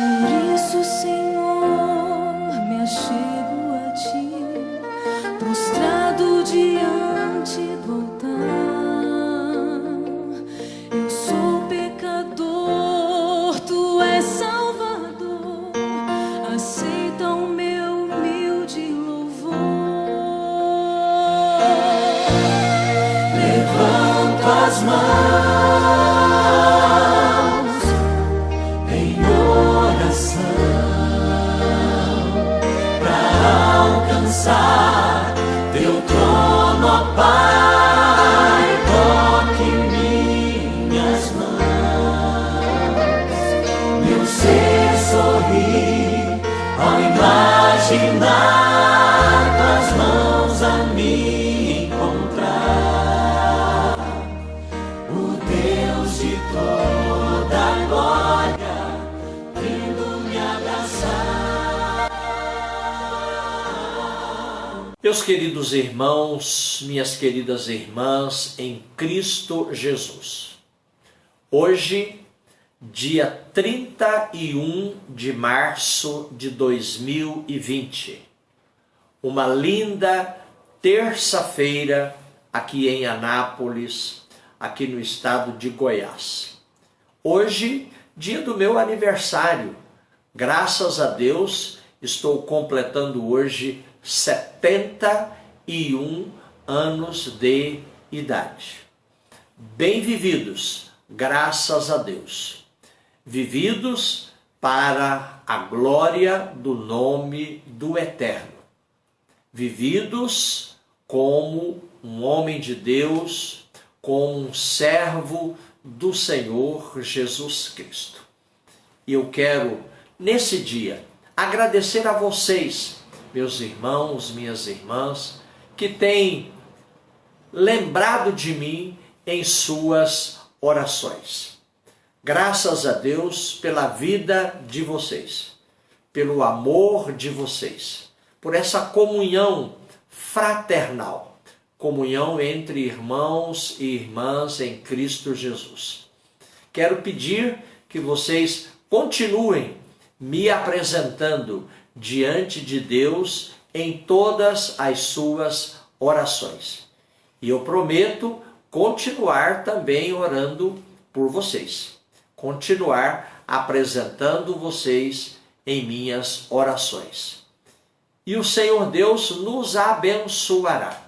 Por isso, Senhor, me achego a ti, prostrado diante do altar. Eu sou pecador, tu és Salvador, aceita o meu humilde louvor. Levanto as mãos em oração para alcançar teu trono, ó Pai. Toque minhas mãos, meu ser sorri ao imaginar tuas mãos a me encontrar. O Deus de toda glória vindo me abraçar. Meus queridos irmãos, minhas queridas irmãs em Cristo Jesus, hoje, dia 31 de março de 2020, uma linda terça-feira aqui em Anápolis, aqui no estado de Goiás. Hoje, dia do meu aniversário, graças a Deus, estou completando hoje 71 anos de idade. Bem vividos, graças a Deus. Vividos para a glória do nome do Eterno. Vividos como um homem de Deus, como um servo do Senhor Jesus Cristo. E eu quero, nesse dia, agradecer a vocês, meus irmãos, minhas irmãs, que têm lembrado de mim em suas orações. Graças a Deus pela vida de vocês, pelo amor de vocês, por essa comunhão fraternal, comunhão entre irmãos e irmãs em Cristo Jesus. Quero pedir que vocês continuem me apresentando diante de Deus em todas as suas orações. E eu prometo continuar também orando por vocês. Continuar apresentando vocês em minhas orações. E o Senhor Deus nos abençoará.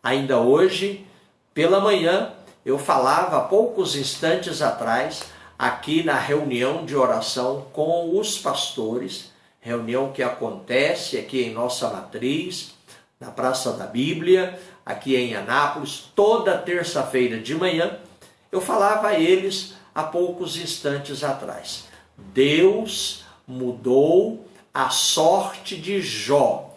Ainda hoje, pela manhã, eu falava há poucos instantes atrás, aqui na reunião de oração com os pastores, reunião que acontece aqui em nossa matriz, na Praça da Bíblia, aqui em Anápolis, toda terça-feira de manhã, eu falava a eles há poucos instantes atrás. Deus mudou a sorte de Jó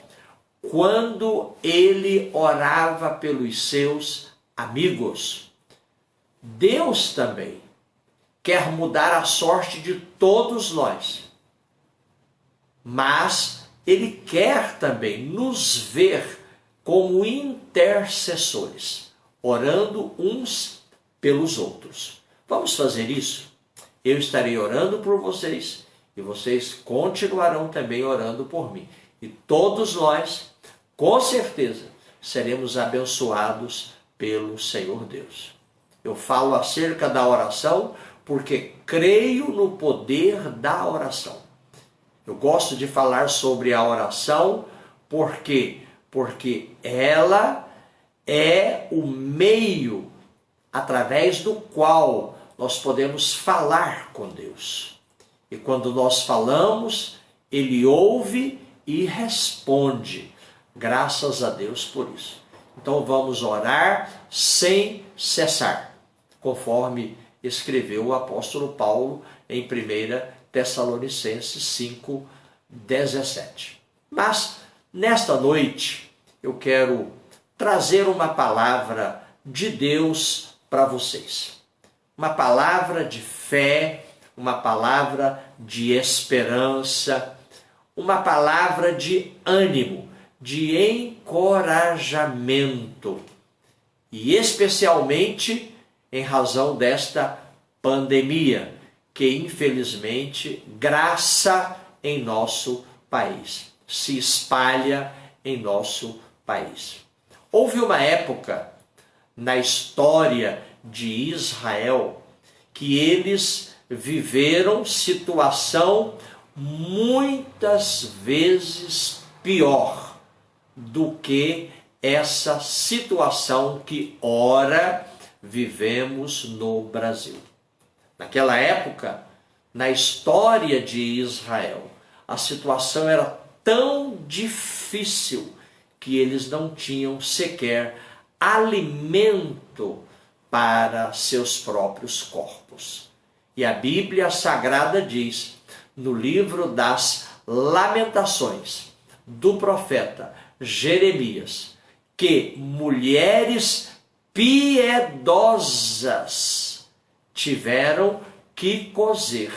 quando ele orava pelos seus amigos. Deus também quer mudar a sorte de todos nós, mas Ele quer também nos ver como intercessores, orando uns pelos outros. Vamos fazer isso? Eu estarei orando por vocês e vocês continuarão também orando por mim. E todos nós, com certeza, seremos abençoados pelo Senhor Deus. Eu falo acerca da oração porque creio no poder da oração. Eu gosto de falar sobre a oração porque ela é o meio através do qual nós podemos falar com Deus. E quando nós falamos, Ele ouve e responde. Graças a Deus por isso. Então vamos orar sem cessar, conforme escreveu o apóstolo Paulo em 1 Tessalonicenses 5:17. Mas nesta noite eu quero trazer uma palavra de Deus para vocês. Uma palavra de fé, uma palavra de esperança, uma palavra de ânimo, de encorajamento. E especialmente em razão desta pandemia que infelizmente graça em nosso país, se espalha em nosso país. Houve uma época na história de Israel que eles viveram situação muitas vezes pior do que essa situação que ora vivemos no Brasil. Naquela época, na história de Israel, a situação era tão difícil que eles não tinham sequer alimento para seus próprios corpos. E a Bíblia Sagrada diz, no livro das Lamentações do profeta Jeremias, que mulheres piedosas tiveram que cozer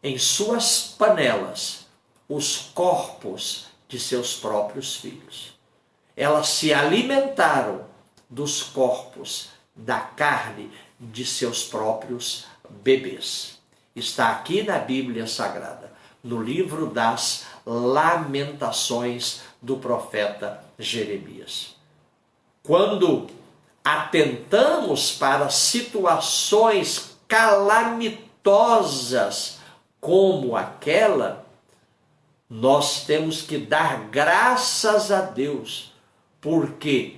em suas panelas os corpos de seus próprios filhos. Elas se alimentaram dos corpos, da carne de seus próprios bebês. Está aqui na Bíblia Sagrada, no livro das Lamentações do profeta Jeremias. Quando atentamos para situações calamitosas como aquela, nós temos que dar graças a Deus, porque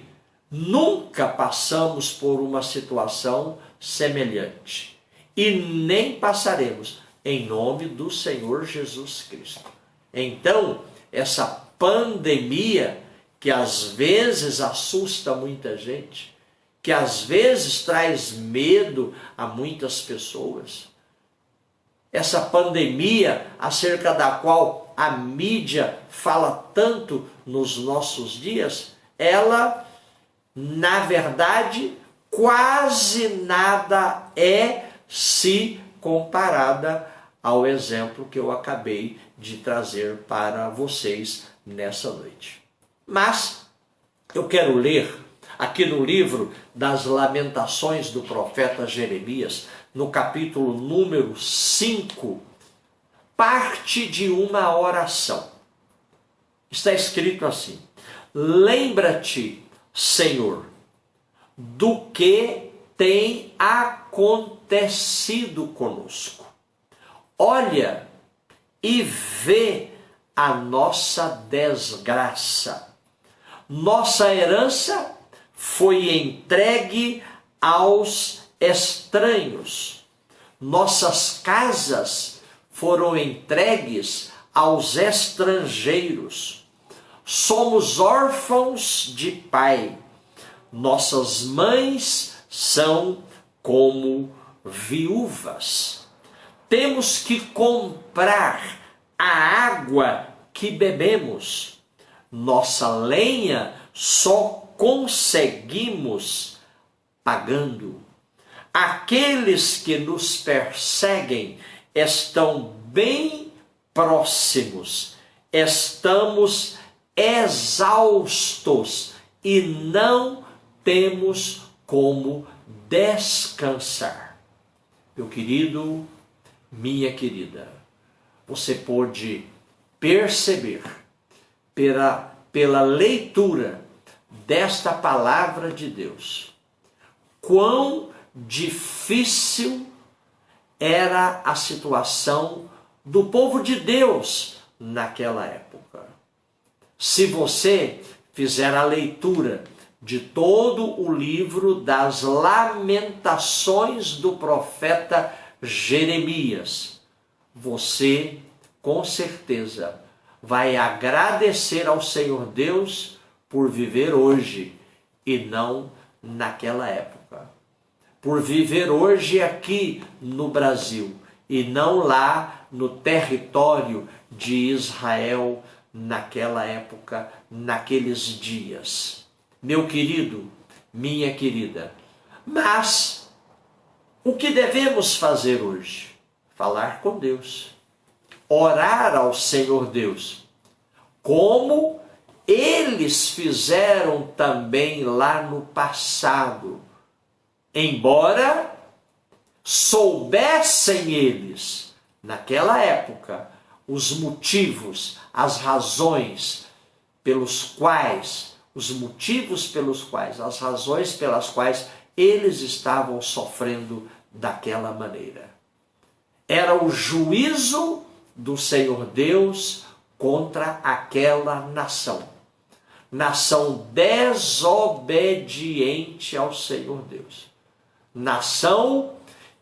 nunca passamos por uma situação semelhante e nem passaremos, em nome do Senhor Jesus Cristo. Então, essa pandemia que às vezes assusta muita gente, que às vezes traz medo a muitas pessoas, essa pandemia acerca da qual a mídia fala tanto nos nossos dias, ela, na verdade, quase nada é se comparada ao exemplo que eu acabei de trazer para vocês nessa noite. Mas eu quero ler aqui no livro das Lamentações do profeta Jeremias, no capítulo número 5, parte de uma oração. Está escrito assim: lembra-te, Senhor, do que tem acontecido conosco. Olha e vê a nossa desgraça. Nossa herança foi entregue aos estranhos. Nossas casas foram entregues aos estrangeiros. Somos órfãos de pai. Nossas mães são como viúvas. Temos que comprar a água que bebemos. Nossa lenha só conseguimos pagando. Aqueles que nos perseguem estão bem próximos. Estamos exaustos e não temos como descansar. Meu querido, minha querida, você pode perceber pela leitura desta palavra de Deus quão difícil era a situação do povo de Deus naquela época. Se você fizer a leitura de todo o livro das Lamentações do profeta Jeremias, você com certeza vai agradecer ao Senhor Deus por viver hoje e não naquela época. Por viver hoje aqui no Brasil e não lá no território de Israel naquela época, naqueles dias. Meu querido, minha querida, mas o que devemos fazer hoje? Falar com Deus, orar ao Senhor Deus, como eles fizeram também lá no passado, embora soubessem eles, naquela época, os motivos, as razões pelos quais, as razões pelas quais eles estavam sofrendo daquela maneira. Era o juízo do Senhor Deus contra aquela nação. Nação desobediente ao Senhor Deus. Nação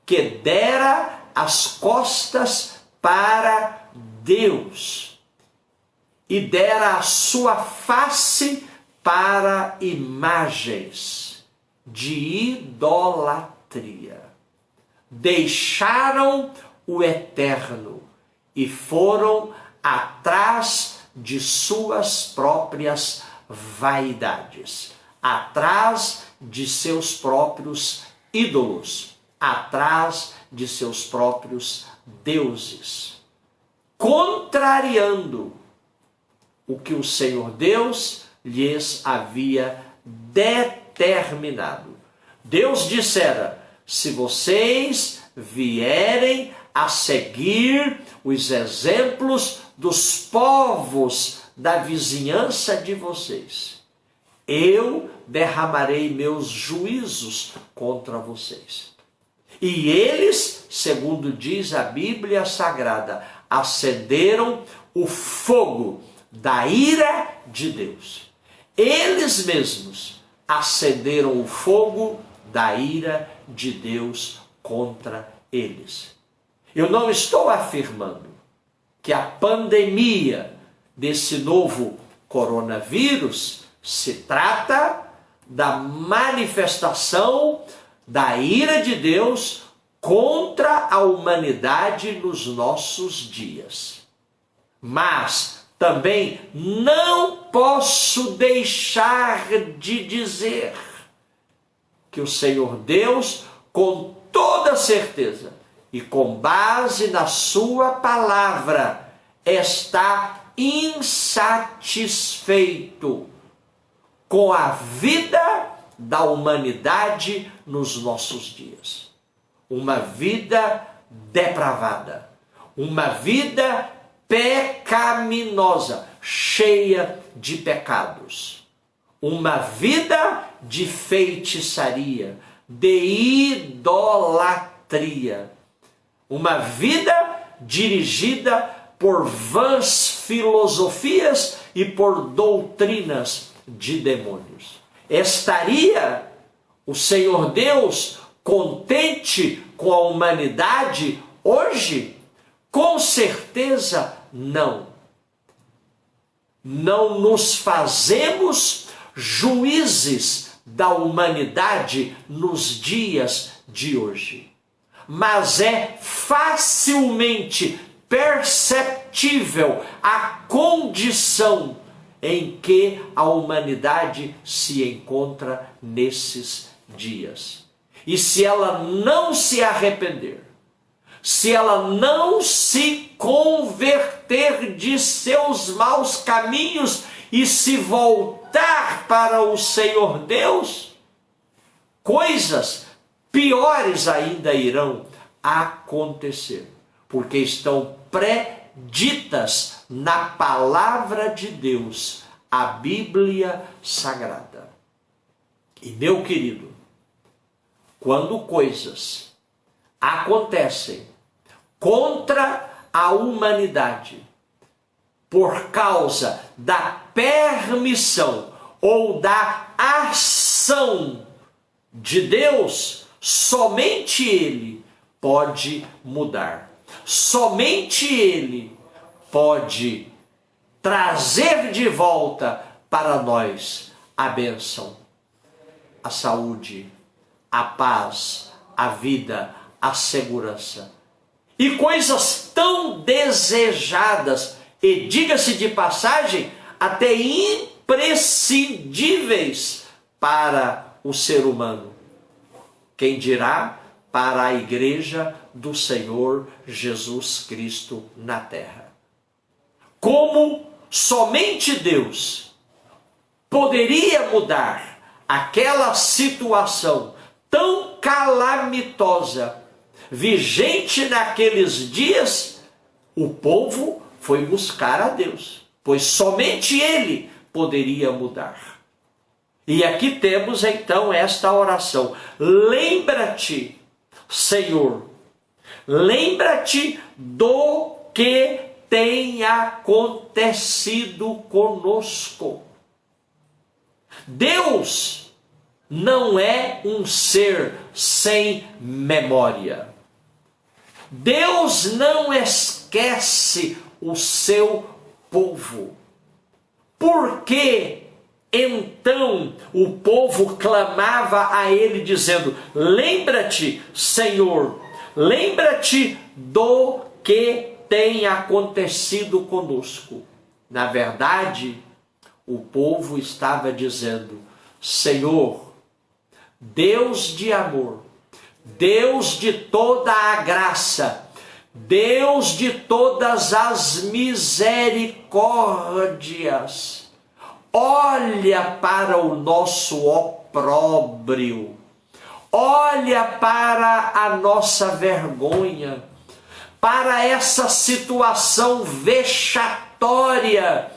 que dera as costas para Deus e dera a sua face para imagens de idolatria. Deixaram o eterno e foram atrás de suas próprias vaidades, atrás de seus próprios ídolos, atrás de seus próprios deuses, contrariando o que o Senhor Deus lhes havia determinado. Deus dissera: se vocês vierem a seguir os exemplos dos povos da vizinhança de vocês, eu derramarei meus juízos contra vocês. E eles, segundo diz a Bíblia Sagrada, acenderam o fogo da ira de Deus. Eles mesmos acenderam o fogo da ira de Deus contra eles. Eu não estou afirmando que a pandemia desse novo coronavírus se trata da manifestação da ira de Deus contra a humanidade nos nossos dias. Mas também não posso deixar de dizer que o Senhor Deus, com toda certeza e com base na sua palavra, está insatisfeito com a vida da humanidade nos nossos dias. Uma vida depravada, uma vida pecaminosa, cheia de pecados, uma vida de feitiçaria, de idolatria, uma vida dirigida por vãs filosofias e por doutrinas de demônios. Estaria o Senhor Deus contente com a humanidade hoje? Com certeza não. Não nos fazemos juízes da humanidade nos dias de hoje. Mas é facilmente perceptível a condição em que a humanidade se encontra nesses dias. E se ela não se arrepender, se ela não se converter de seus maus caminhos e se voltar para o Senhor Deus, coisas piores ainda irão acontecer, porque estão preditas na palavra de Deus, a Bíblia Sagrada. E meu querido, quando coisas acontecem contra a humanidade por causa da permissão ou da ação de Deus, somente Ele pode mudar. Somente Ele pode trazer de volta para nós a bênção, a saúde, a paz, a vida, a segurança. E coisas tão desejadas, e diga-se de passagem, até imprescindíveis para o ser humano. Quem dirá para a igreja do Senhor Jesus Cristo na terra? Como somente Deus poderia mudar aquela situação tão calamitosa, vigente naqueles dias, o povo foi buscar a Deus, pois somente Ele poderia mudar. E aqui temos então esta oração: lembra-te, Senhor, lembra-te do que tem acontecido conosco. Deus não é um ser sem memória. Deus não esquece o seu povo. Por que então o povo clamava a ele dizendo: lembra-te, Senhor, lembra-te do que tem acontecido conosco? Na verdade, o povo estava dizendo: Senhor, Deus de amor, Deus de toda a graça, Deus de todas as misericórdias, olha para o nosso opróbrio, olha para a nossa vergonha, para essa situação vexatória,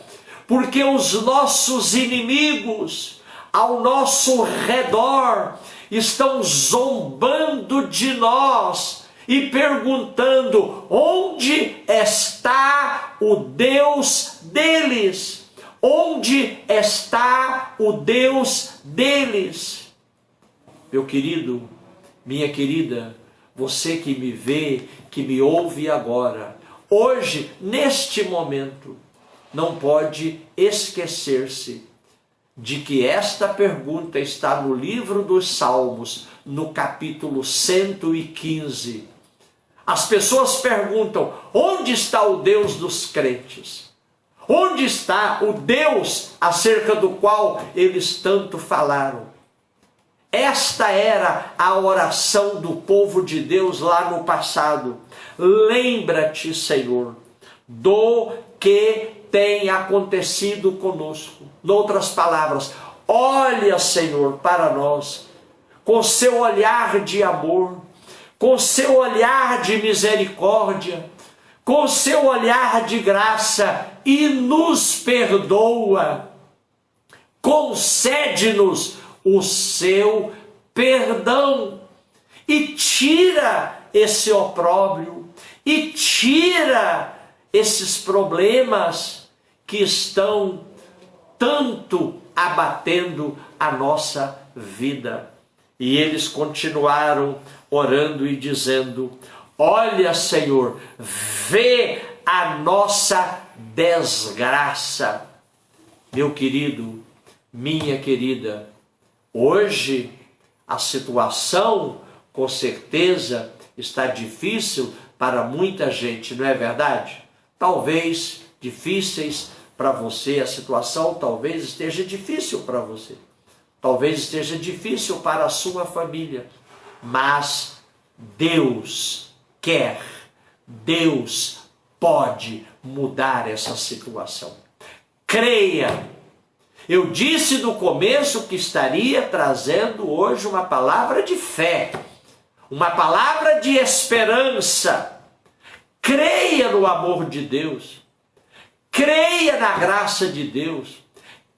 porque os nossos inimigos ao nosso redor estão zombando de nós e perguntando: onde está o Deus deles? Onde está o Deus deles? Meu querido, minha querida, você que me vê, que me ouve agora, hoje, neste momento, não pode esquecer-se de que esta pergunta está no livro dos Salmos, no capítulo 115. As pessoas perguntam: onde está o Deus dos crentes? Onde está o Deus acerca do qual eles tanto falaram? Esta era a oração do povo de Deus lá no passado. Lembra-te, Senhor, do que tem acontecido conosco. Em outras palavras, olha, Senhor, para nós, com seu olhar de amor, com seu olhar de misericórdia, com seu olhar de graça, e nos perdoa. Concede-nos o seu perdão e tira esse opróbrio, e tira esses problemas que estão tanto abatendo a nossa vida. E eles continuaram orando e dizendo: olha, Senhor, vê a nossa desgraça. Meu querido, minha querida, hoje a situação com certeza está difícil para muita gente, não é verdade? Talvez difíceis para você, a situação talvez esteja difícil para você. Talvez esteja difícil para a sua família. Mas Deus quer, Deus pode mudar essa situação. Creia. Eu disse no começo que estaria trazendo hoje uma palavra de fé, uma palavra de esperança. Creia no amor de Deus, creia na graça de Deus,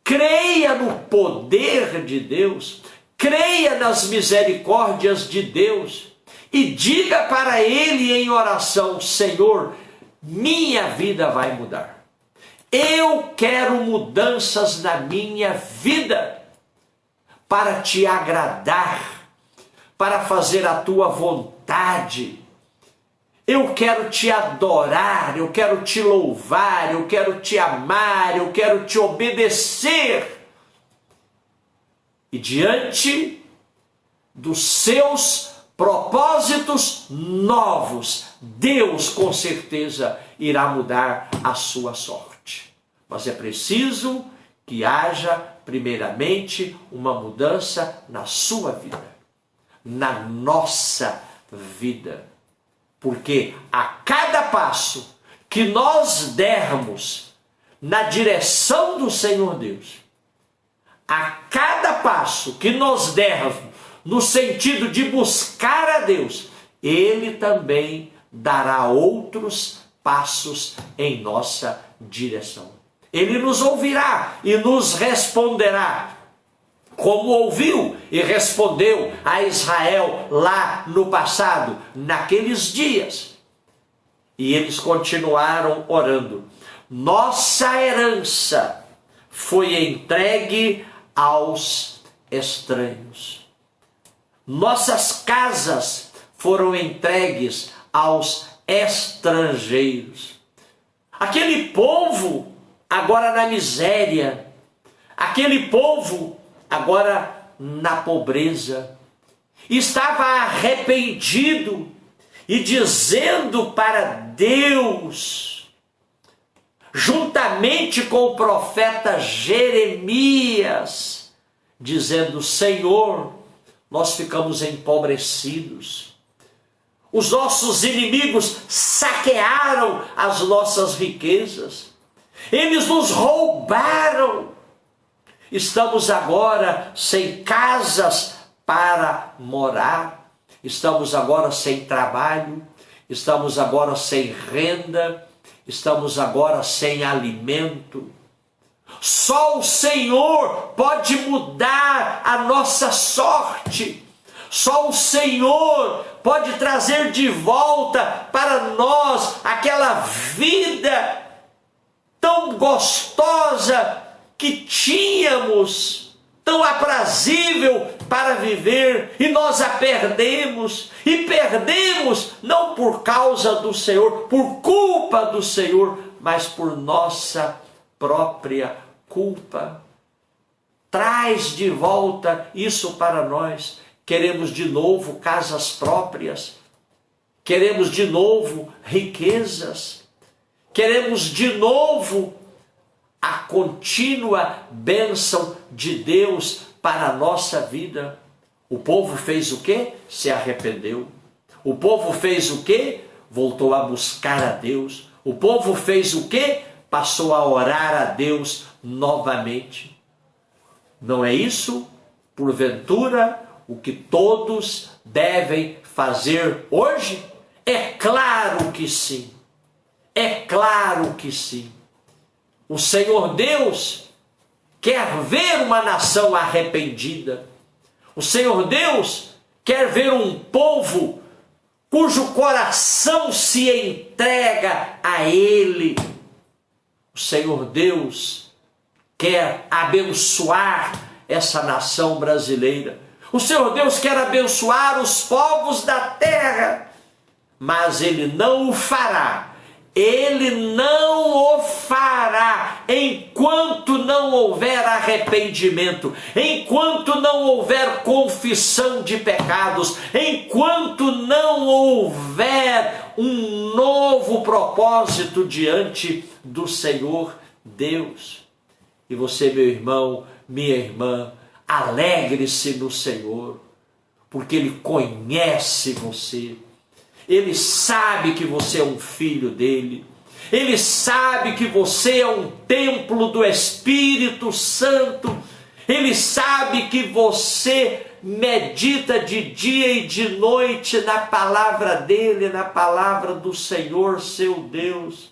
creia no poder de Deus, creia nas misericórdias de Deus e diga para Ele em oração: Senhor, minha vida vai mudar. Eu quero mudanças na minha vida para te agradar, para fazer a tua vontade. Eu quero te adorar, eu quero te louvar, eu quero te amar, eu quero te obedecer. E diante dos seus propósitos novos, Deus com certeza irá mudar a sua sorte. Mas é preciso que haja primeiramente uma mudança na sua vida, na nossa vida. Porque a cada passo que nós dermos na direção do Senhor Deus, a cada passo que nós dermos no sentido de buscar a Deus, Ele também dará outros passos em nossa direção. Ele nos ouvirá e nos responderá, como ouviu e respondeu a Israel lá no passado, naqueles dias. E eles continuaram orando. Nossa herança foi entregue aos estranhos. Nossas casas foram entregues aos estrangeiros. Aquele povo agora na miséria, aquele povo agora na pobreza, estava arrependido e dizendo para Deus, juntamente com o profeta Jeremias, dizendo: Senhor, nós ficamos empobrecidos, os nossos inimigos saquearam as nossas riquezas, eles nos roubaram, estamos agora sem casas para morar, estamos agora sem trabalho, estamos agora sem renda, estamos agora sem alimento. Só o Senhor pode mudar a nossa sorte. Só o Senhor pode trazer de volta para nós aquela vida tão gostosa que tínhamos, tão aprazível para viver, e nós a perdemos. E perdemos não por causa do Senhor, por culpa do Senhor, mas por nossa própria culpa. Traz de volta isso para nós. Queremos de novo casas próprias, queremos de novo riquezas, queremos de novo a contínua bênção de Deus para a nossa vida. O povo fez o quê? Se arrependeu. O povo fez o quê? Voltou a buscar a Deus. O povo fez o quê? Passou a orar a Deus novamente. Não é isso, porventura, o que todos devem fazer hoje? É claro que sim. É claro que sim. O Senhor Deus quer ver uma nação arrependida. O Senhor Deus quer ver um povo cujo coração se entrega a Ele. O Senhor Deus quer abençoar essa nação brasileira. O Senhor Deus quer abençoar os povos da terra, mas Ele não o fará. Ele não o fará enquanto não houver arrependimento, enquanto não houver confissão de pecados, enquanto não houver um novo propósito diante do Senhor Deus. E você, meu irmão, minha irmã, alegre-se no Senhor, porque Ele conhece você. Ele sabe que você é um filho dele. Ele sabe que você é um templo do Espírito Santo. Ele sabe que você medita de dia e de noite na palavra dele, na palavra do Senhor, seu Deus.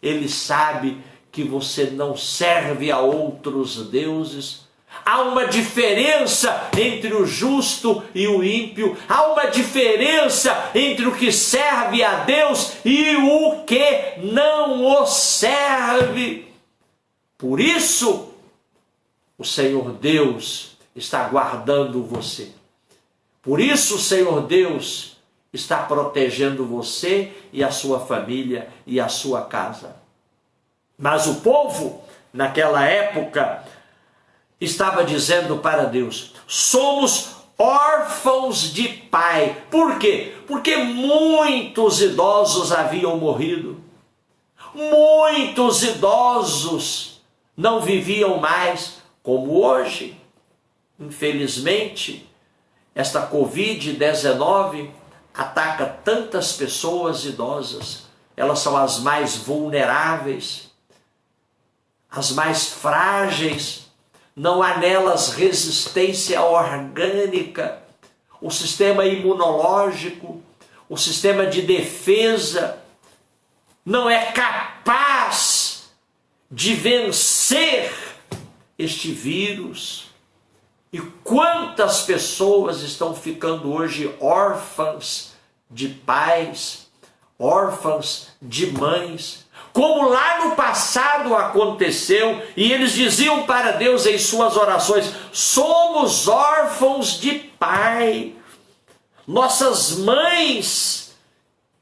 Ele sabe que você não serve a outros deuses. Há uma diferença entre o justo e o ímpio. Há uma diferença entre o que serve a Deus e o que não o serve. Por isso, o Senhor Deus está guardando você. Por isso, o Senhor Deus está protegendo você e a sua família e a sua casa. Mas o povo, naquela época, estava dizendo para Deus: somos órfãos de pai. Por quê? Porque muitos idosos haviam morrido. Muitos idosos não viviam mais como hoje. Infelizmente, esta Covid-19 ataca tantas pessoas idosas. Elas são as mais vulneráveis, as mais frágeis. Não há nelas resistência orgânica, o sistema imunológico, o sistema de defesa não é capaz de vencer este vírus. E quantas pessoas estão ficando hoje órfãs de pais, órfãs de mães, como lá no passado aconteceu, e eles diziam para Deus em suas orações: somos órfãos de pai, nossas mães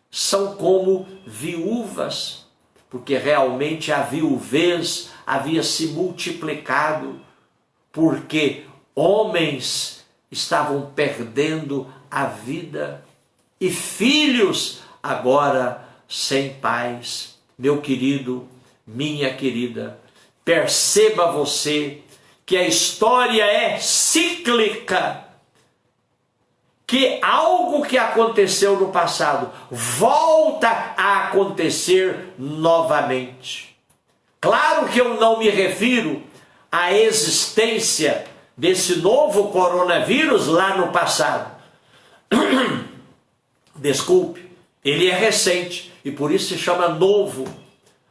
são como viúvas, porque realmente a viuvez havia se multiplicado, porque homens estavam perdendo a vida e filhos agora sem pais. Meu querido, minha querida, perceba você que a história é cíclica, que algo que aconteceu no passado volta a acontecer novamente. Claro que eu não me refiro à existência desse novo coronavírus lá no passado. Desculpe, ele é recente e por isso se chama novo,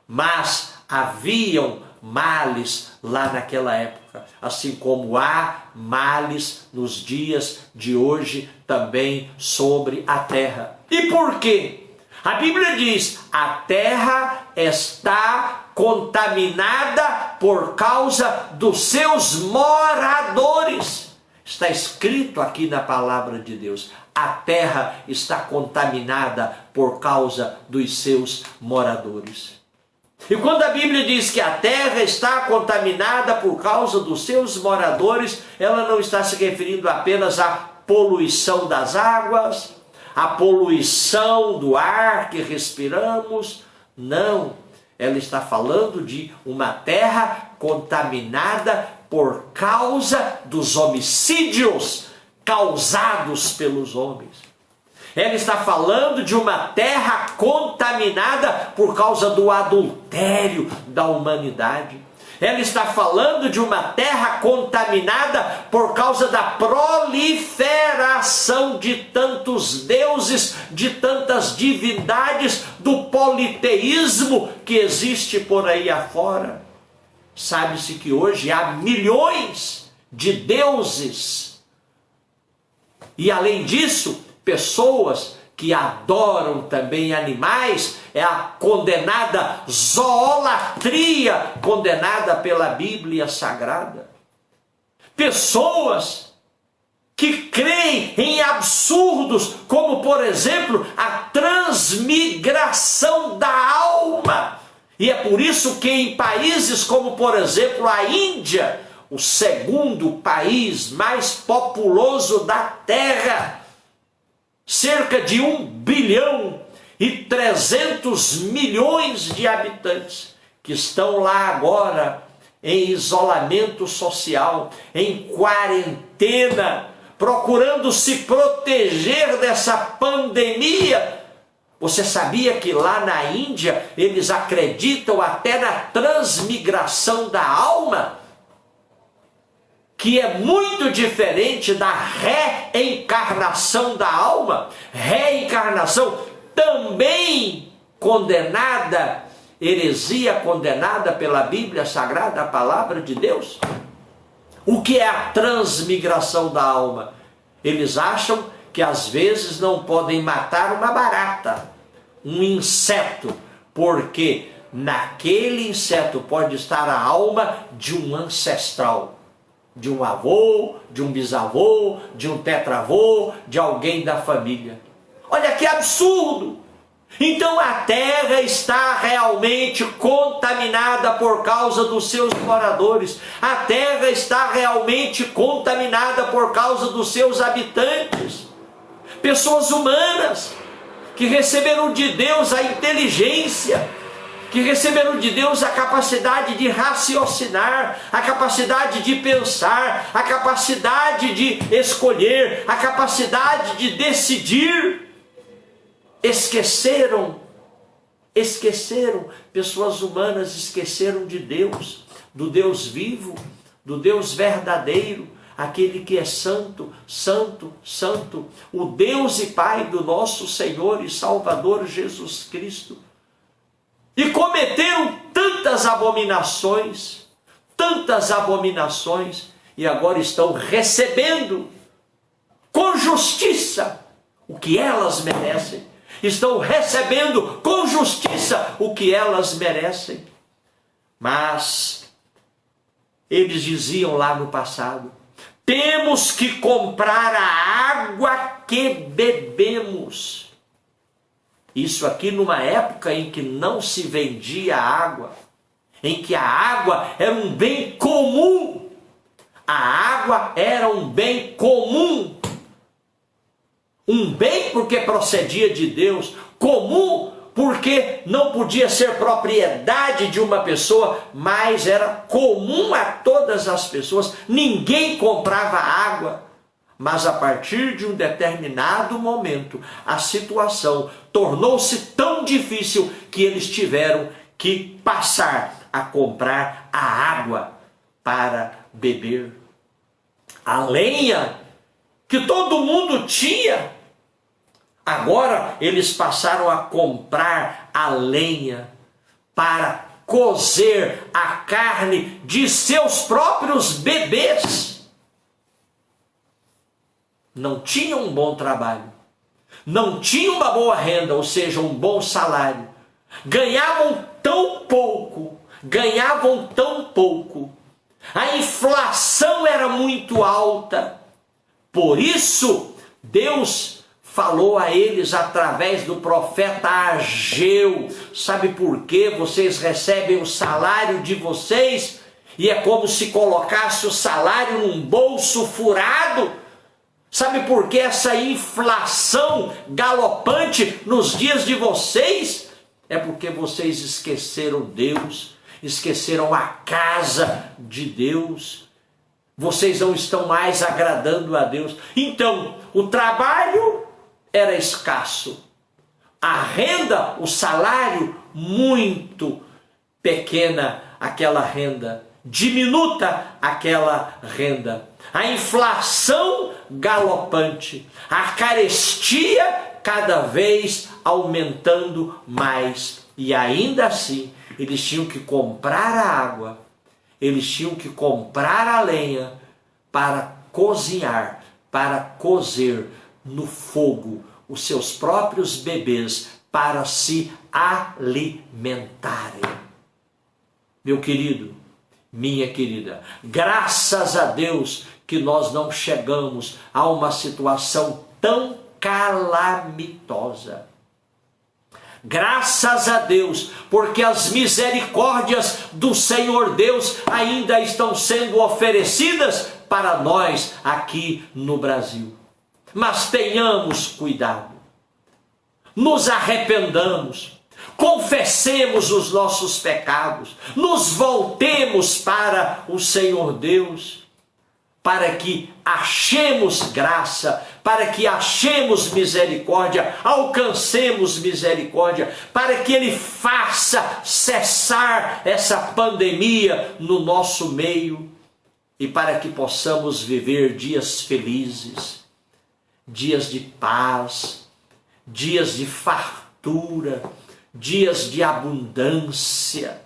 mas haviam males lá naquela época, assim como há males nos dias de hoje também sobre a terra. E por quê? A Bíblia diz: a terra está contaminada por causa dos seus moradores. Está escrito aqui na palavra de Deus: a terra está contaminada por causa dos seus moradores. E quando a Bíblia diz que a terra está contaminada por causa dos seus moradores, ela não está se referindo apenas à poluição das águas, à poluição do ar que respiramos. Não, ela está falando de uma terra contaminada por causa dos homicídios causados pelos homens. Ela está falando de uma terra contaminada por causa do adultério da humanidade. Ela está falando de uma terra contaminada por causa da proliferação de tantos deuses, de tantas divindades, do politeísmo que existe por aí afora. Sabe-se que hoje há milhões de deuses. E além disso, pessoas que adoram também animais, é a condenada zoolatria, condenada pela Bíblia Sagrada. Pessoas que creem em absurdos, como por exemplo a transmigração da alma. E é por isso que em países como por exemplo a Índia, o segundo país mais populoso da Terra, cerca de 1,3 bilhão de habitantes, que estão lá agora em isolamento social, em quarentena, procurando se proteger dessa pandemia. Você sabia que lá na Índia eles acreditam até na transmigração da alma? Que é muito diferente da reencarnação da alma. Reencarnação também condenada, heresia condenada pela Bíblia Sagrada, a palavra de Deus. O que é a transmigração da alma? Eles acham que às vezes não podem matar uma barata, um inseto, porque naquele inseto pode estar a alma de um ancestral, de um avô, de um bisavô, de um tetravô, de alguém da família. Olha que absurdo! Então a terra está realmente contaminada por causa dos seus moradores. A terra está realmente contaminada por causa dos seus habitantes. Pessoas humanas que receberam de Deus a inteligência, que receberam de Deus a capacidade de raciocinar, a capacidade de pensar, a capacidade de escolher, a capacidade de decidir. Esqueceram, pessoas humanas esqueceram de Deus, do Deus vivo, do Deus verdadeiro, aquele que é santo, santo, santo, o Deus e Pai do nosso Senhor e Salvador Jesus Cristo. E cometeram tantas abominações, e agora estão recebendo com justiça o que elas merecem. Estão recebendo com justiça o que elas merecem. Mas eles diziam lá no passado: temos que comprar a água que bebemos. Isso aqui numa época em que não se vendia água, em que a água era um bem comum. A água era um bem comum. Um bem porque procedia de Deus, comum porque não podia ser propriedade de uma pessoa, mas era comum a todas as pessoas. Ninguém comprava água. Mas a partir de um determinado momento, a situação tornou-se tão difícil que eles tiveram que passar a comprar a água para beber. A lenha que todo mundo tinha, agora eles passaram a comprar a lenha para cozer a carne de seus próprios bebês. Não tinham um bom trabalho, não tinham uma boa renda, ou seja, um bom salário. Ganhavam tão pouco, a inflação era muito alta. Por isso, Deus falou a eles através do profeta Ageu: sabe por quê? Vocês recebem o salário de vocês e é como se colocasse o salário num bolso furado. Sabe por que essa inflação galopante nos dias de vocês? É porque vocês esqueceram Deus, esqueceram a casa de Deus. Vocês não estão mais agradando a Deus. Então, o trabalho era escasso. A renda, o salário, muito pequena aquela renda. Diminuta aquela renda. A inflação galopante. A carestia cada vez aumentando mais. E ainda assim, eles tinham que comprar a água. Eles tinham que comprar a lenha para cozinhar, para cozer no fogo os seus próprios bebês, para se alimentarem. Meu querido, minha querida, graças a Deus que nós não chegamos a uma situação tão calamitosa. Graças a Deus, porque as misericórdias do Senhor Deus ainda estão sendo oferecidas para nós aqui no Brasil. Mas tenhamos cuidado, nos arrependamos, confessemos os nossos pecados, nos voltemos para o Senhor Deus, para que achemos graça, para que achemos misericórdia, alcancemos misericórdia, para que Ele faça cessar essa pandemia no nosso meio e para que possamos viver dias felizes, dias de paz, dias de fartura, dias de abundância,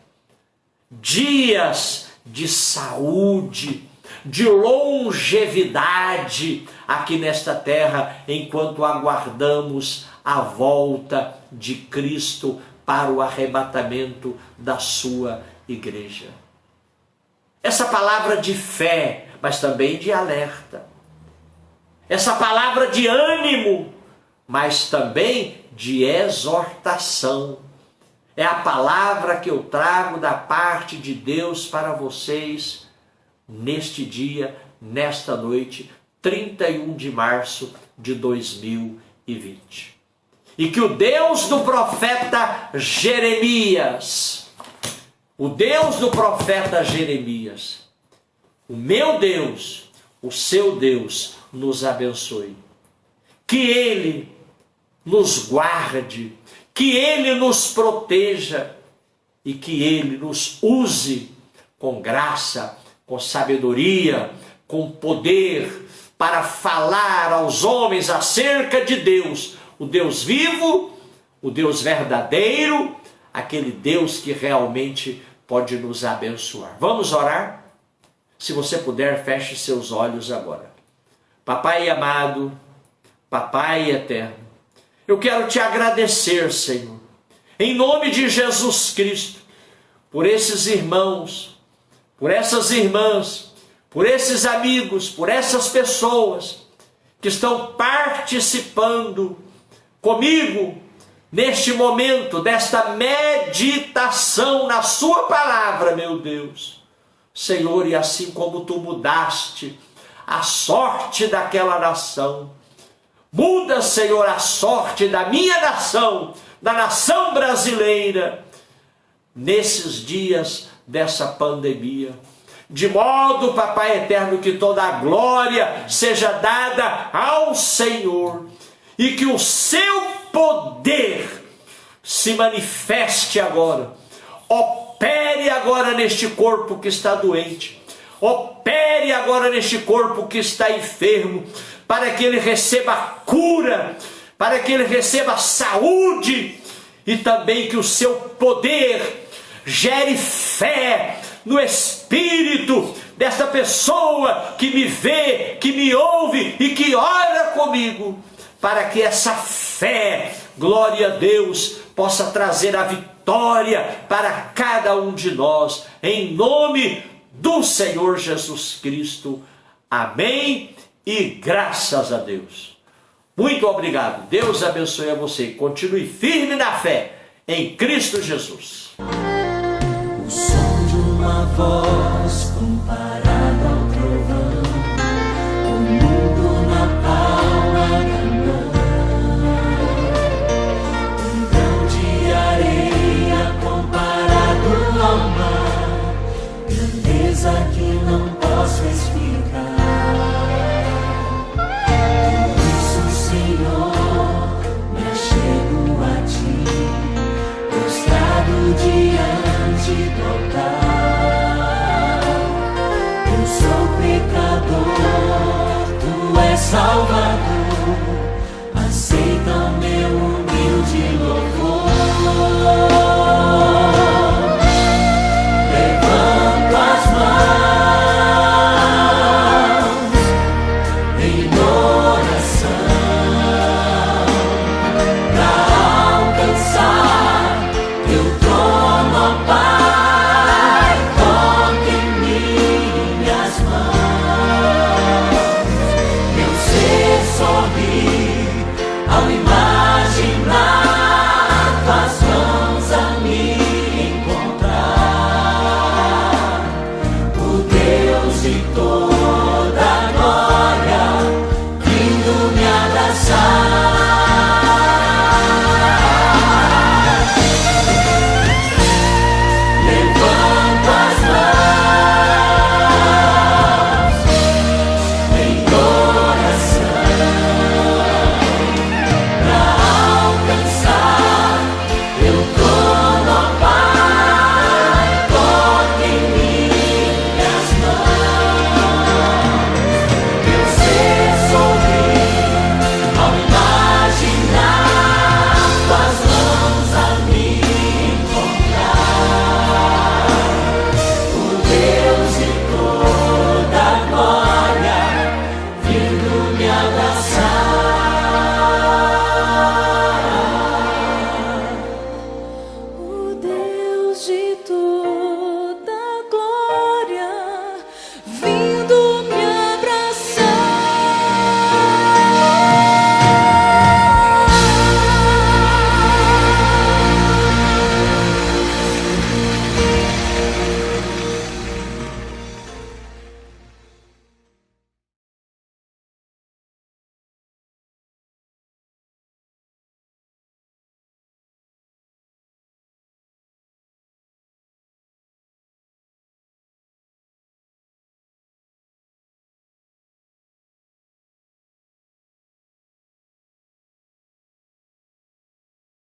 dias de saúde, de longevidade aqui nesta terra, enquanto aguardamos a volta de Cristo para o arrebatamento da sua igreja. Essa palavra de fé, mas também de alerta. Essa palavra de ânimo, mas também de exortação. É a palavra que eu trago da parte de Deus para vocês neste dia, nesta noite, 31 de março de 2020. E que o Deus do profeta Jeremias, o Deus do profeta Jeremias, o meu Deus, o seu Deus, nos abençoe. Que Ele nos guarde, que Ele nos proteja e que Ele nos use com graça, com sabedoria, com poder para falar aos homens acerca de Deus, o Deus vivo, o Deus verdadeiro, aquele Deus que realmente pode nos abençoar. Vamos orar? Se você puder, feche seus olhos agora. Papai amado, Papai eterno, eu quero te agradecer, Senhor, em nome de Jesus Cristo, por esses irmãos, por essas irmãs, por esses amigos, por essas pessoas que estão participando comigo neste momento, desta meditação na sua palavra, meu Deus. Senhor, e assim como tu mudaste a sorte daquela nação, muda, Senhor, a sorte da minha nação, da nação brasileira, nesses dias dessa pandemia. De modo, Papai eterno, que toda a glória seja dada ao Senhor e que o seu poder se manifeste agora, opere agora neste corpo que está doente, opere agora neste corpo que está enfermo, para que ele receba cura, para que ele receba saúde, e também que o seu poder gere fé no espírito dessa pessoa que me vê, que me ouve e que ora comigo, para que essa fé, glória a Deus, possa trazer a vitória para cada um de nós, em nome do Senhor Jesus Cristo. Amém e graças a Deus. Muito obrigado. Deus abençoe a você e continue firme na fé em Cristo Jesus. O som de uma voz comparado ao trovão, o mundo na palma da mão, um grão de areia comparado ao mar, grandeza que não posso explicar. Por isso, Senhor, me achego a ti, prostrado diante do altar. Eu sou pecador, tu és Salvador.